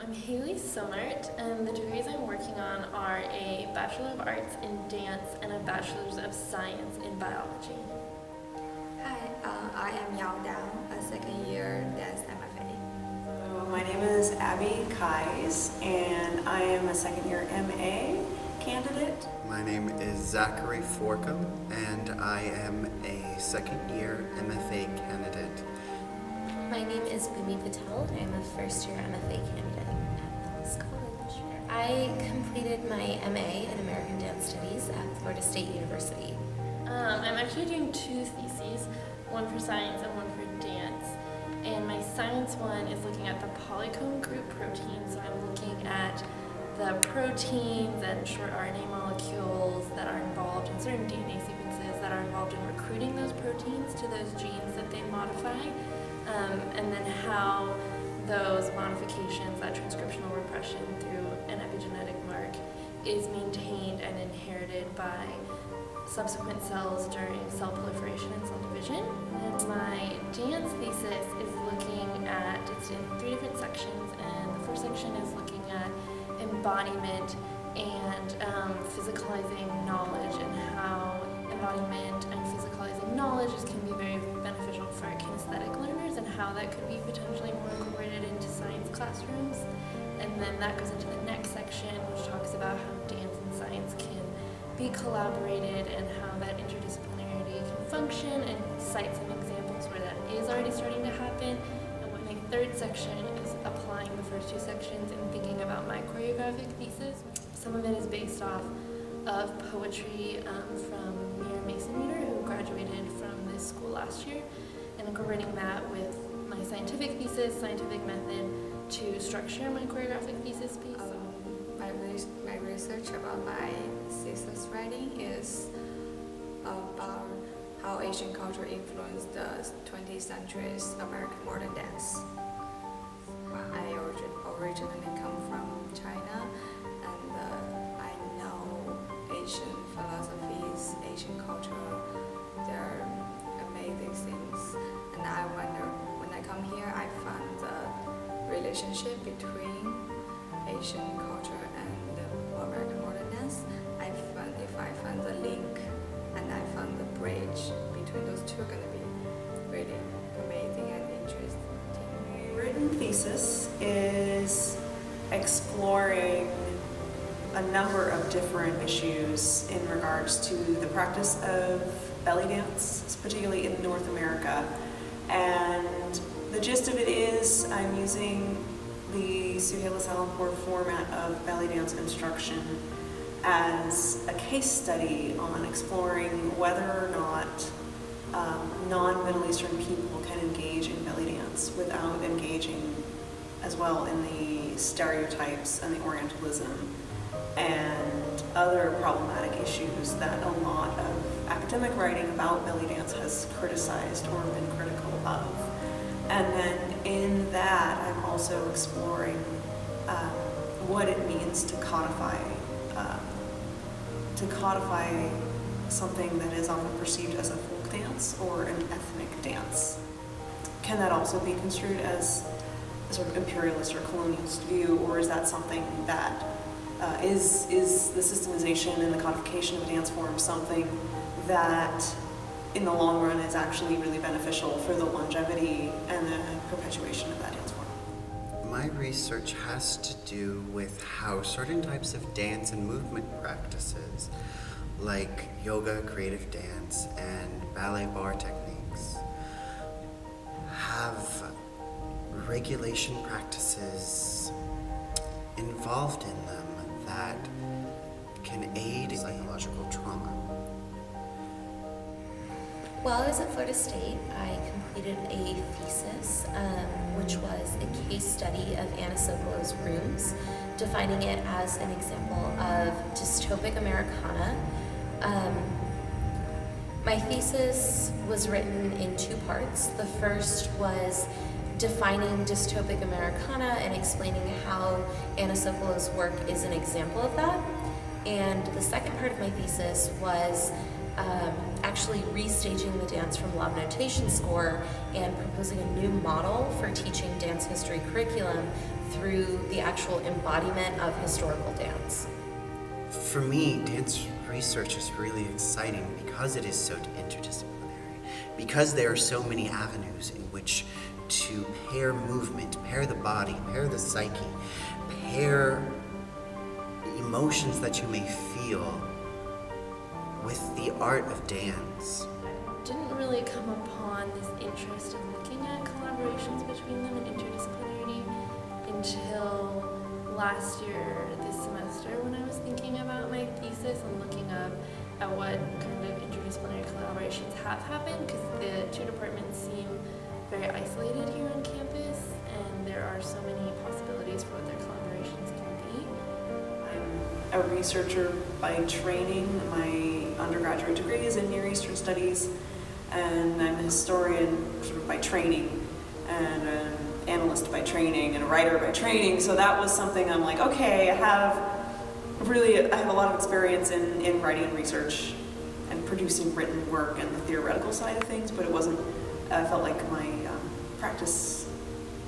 I'm Haley Somert, and the degrees I'm working on are a Bachelor of Arts in Dance and a Bachelor's of Science in Biology. Hi, I am Yao Dao, a second year dance MFA. So my name is Abby Kais, and I am a second year MA candidate. My name is Zachary Forcum, and I am a second year MFA candidate. My name is Bhumi Patel. I'm a first year MFA candidate at Ellis College. I completed my MA in American Dance Studies at Florida State University. I'm actually doing two theses, one for science and one for dance. And my science one is looking at the polycomb group proteins. So I'm looking at the proteins and short RNA molecules that are involved in certain DNA sequences that are involved in recruiting those proteins to those genes that they modify. And then how those modifications, that transcriptional repression through an epigenetic mark, is maintained and inherited by subsequent cells during cell proliferation and cell division. And my dance thesis is looking at, it's in 3 different sections, and the first section is looking at embodiment and physicalizing knowledge, and how embodiment and physicalizing knowledge can be very beneficial for kinesthetic learners, and how that could be potentially more incorporated into science classrooms. And then that goes into the next section, which talks about how dance and science can be collaborated and how that interdisciplinarity can function, and cite some examples where that is already starting to happen. And what my third section is applying the first 2 sections and thinking about my choreographic thesis. Some of it is based off of poetry from Mira Mason Reader, who graduated from this school last year, and incorporating that with my scientific thesis, scientific method, to structure my choreographic thesis piece. My research about my thesis writing is about how Asian culture influenced the 20th century's American modern dance. I originally come from China, and I know Asian philosophies, Asian culture, they're amazing things. And I wonder, when I come here, I find the relationship between Asian culture and the American modern dance. If I find the link and I find the bridge between those two, gonna be really amazing and interesting. My written thesis is exploring a number of different issues in regards to the practice of belly dance, particularly in North America. And the gist of it is I'm using the Suhaila Salampur format of belly dance instruction as a case study on exploring whether or not non-Middle Eastern people can engage in belly dance without engaging as well in the stereotypes and the Orientalism and other problematic issues that a lot of academic writing about belly dance has criticized or been critical of. And then in that, I'm also exploring what it means to codify something that is often perceived as a folk dance or an ethnic dance. Can that also be construed as a sort of imperialist or colonialist view, or is that something that is the systemization and the codification of a dance form something that in the long run is actually really beneficial for the longevity and the perpetuation of that dance form? My research has to do with how certain types of dance and movement practices, like yoga, creative dance, and ballet bar techniques, have regulation practices involved in them that can aid in psychological trauma. While I was at Florida State, I completed a thesis, which was a case study of Anna Sokolow's Rooms, defining it as an example of dystopic Americana. My thesis was written in 2 parts. The first was defining dystopic Americana and explaining how Anna Sokolow's work is an example of that. And the second part of my thesis was actually restaging the dance from lab notation score and proposing a new model for teaching dance history curriculum through the actual embodiment of historical dance. For me, dance research is really exciting because it is so interdisciplinary, because there are so many avenues in which to pair movement, pair the body, pair the psyche, pair emotions that you may feel with the art of dance. Didn't really come upon this interest in looking at collaborations between them and interdisciplinarity until last year, this semester, when I was thinking about my thesis and looking up at what kind of interdisciplinary collaborations have happened, because the two departments seem very isolated here on campus, and there are so many possibilities for what their collaborations can be. I'm a researcher by training. My undergraduate degree is in Near Eastern Studies, and I'm a historian sort of by training, and an analyst by training, and a writer by training. So that was something I'm like, okay, I have a lot of experience in writing and research and producing written work and the theoretical side of things, but it wasn't, I felt like my practice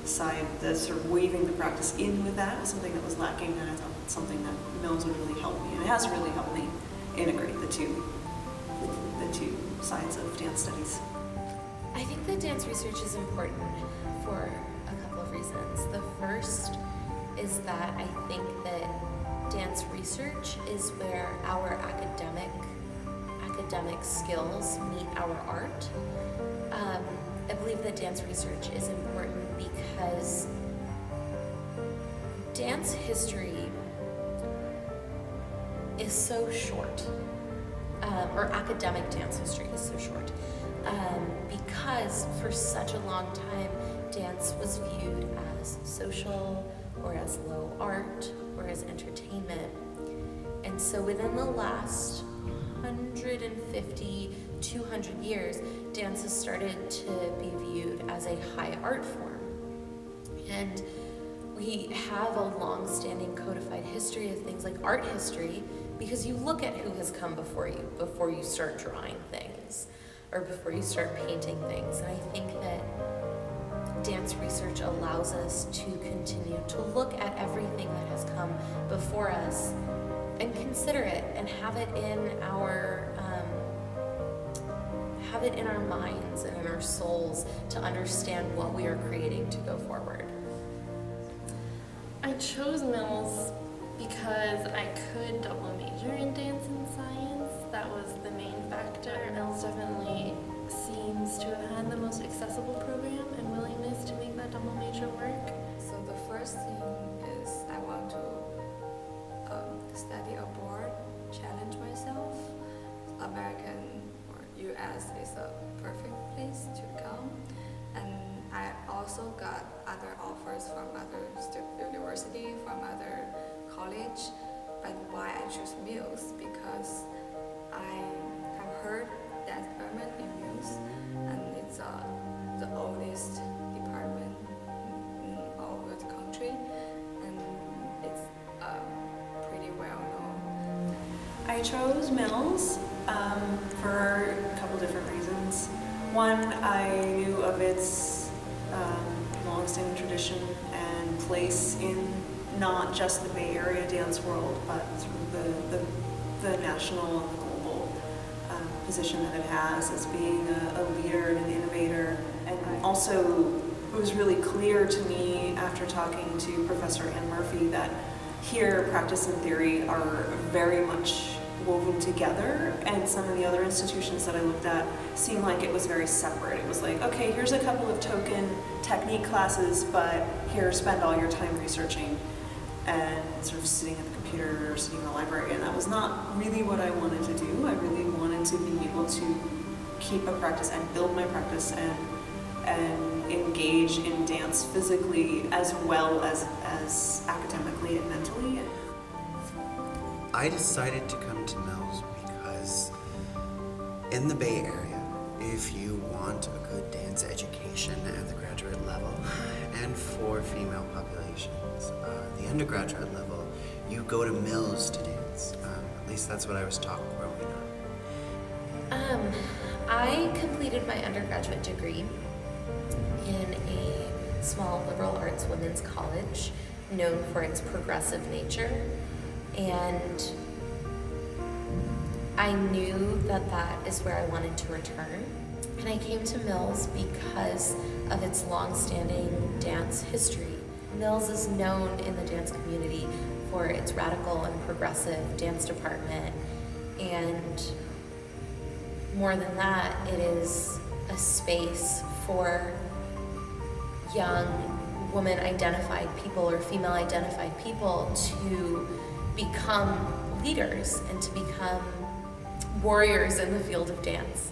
side, the sort of weaving the practice in with that was something that was lacking, and I thought something that Mills would really help me, and it has really helped me integrate the two sides of dance studies. I think that dance research is important for a couple of reasons. The first is that I think that dance research is where our academic skills meet our art. I believe that dance research is important because dance history is so short, or academic dance history is so short, because for such a long time dance was viewed as social or as low art or as entertainment. And so within the last 150, 200 years, dance has started to be viewed as a high art form. And we have a long-standing codified history of things like art history, because you look at who has come before you start drawing things or before you start painting things. And I think that dance research allows us to continue to look at everything that has come before us and consider it and have it in our minds and in our souls to understand what we are creating to go forward. I chose Mills because I could double major in dance and science. That was the main factor. Mills definitely seems to have had the most accessible program and willingness to make that double major work. So the first thing is I want to study abroad, challenge myself. American or US is a perfect place to come. And I also got other offers from other university, from other college. But why I choose Mills? Because I have heard dance department in Mills, and it's the oldest department in all over the country, and it's pretty well known. I chose Mills for a couple different reasons. One, I knew of its long-standing tradition and place in not just the Bay Area dance world, but sort of the national and the global position that it has as being a leader and an innovator. And also, it was really clear to me after talking to Professor Ann Murphy that here practice and theory are very much woven together, and some of the other institutions that I looked at seemed like it was very separate. It was like, okay, here's a couple of token technique classes, but here, spend all your time researching and sort of sitting at the computer or sitting in the library, and that was not really what I wanted to do. I really wanted to be able to keep a practice and build my practice and engage in dance physically as well as academically and mentally. I decided to come to Mills because in the Bay Area, if you want a good dance education at the graduate level and for female populations, the undergraduate level, you go to Mills to dance. At least that's what I was taught growing up. I completed my undergraduate degree in a small liberal arts women's college known for its progressive nature, and I knew that that is where I wanted to return. And I came to Mills because of its long-standing dance history. Mills is known in the dance community for its radical and progressive dance department, and more than that, it is a space for young woman-identified people or female-identified people to become leaders and to become warriors in the field of dance.